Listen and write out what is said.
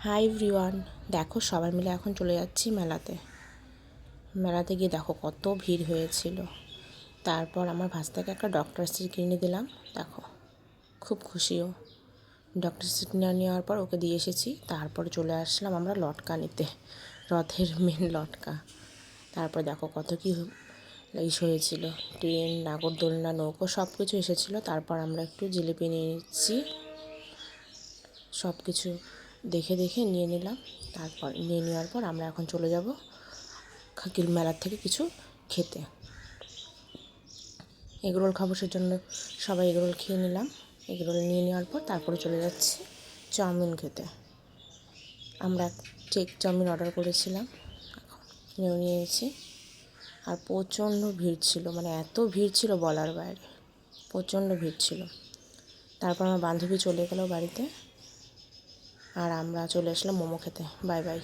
Hi everyone, দেখো সবাই মিলে এখন চলে যাচ্ছি মেলাতে। মেলাতে গিয়ে দেখো কত ভিড় হয়েছিল। তারপর আমার ভাস্তাকে একটা ডক্টর সিট কিনে দিলাম। দেখো খুব খুশিও। ডক্টর সিট নেওয়ার পর ওকে দিয়ে এসেছি। তারপর চলে আসলাম আমরা লটকা নিতে, রথের মেন লটকা। তারপর দেখো কত কী ইস হয়েছিল, ট্রেন, নাগরদোলনা, নৌকো সব কিছু এসেছিলো। তারপর আমরা একটু জিলিপি নিয়ে নিচ্ছি, সব কিছু দেখে দেখে নিয়ে নিলাম। তারপর নিয়ে নেওয়ার পর আমরা এখন চলে যাব খাকির মেলার থেকে কিছু খেতে। এগরোল খাবো, সেজন্য সবাই এগরোল খেয়ে নিলাম। এগরোল নিয়ে নেওয়ার পর তারপরে চলে যাচ্ছি চাউমিন খেতে। আমরা ঠিক চাউমিন অর্ডার করেছিলাম, নিয়ে নিয়েছি। আর প্রচণ্ড ভিড় ছিল, মানে এত ভিড় ছিল বলার বাইরে, প্রচণ্ড ভিড় ছিল। তারপর আমার বান্ধবী চলে গেল বাড়িতে, আর আমরা চলে আসলাম মোমো খেতে। Bye bye.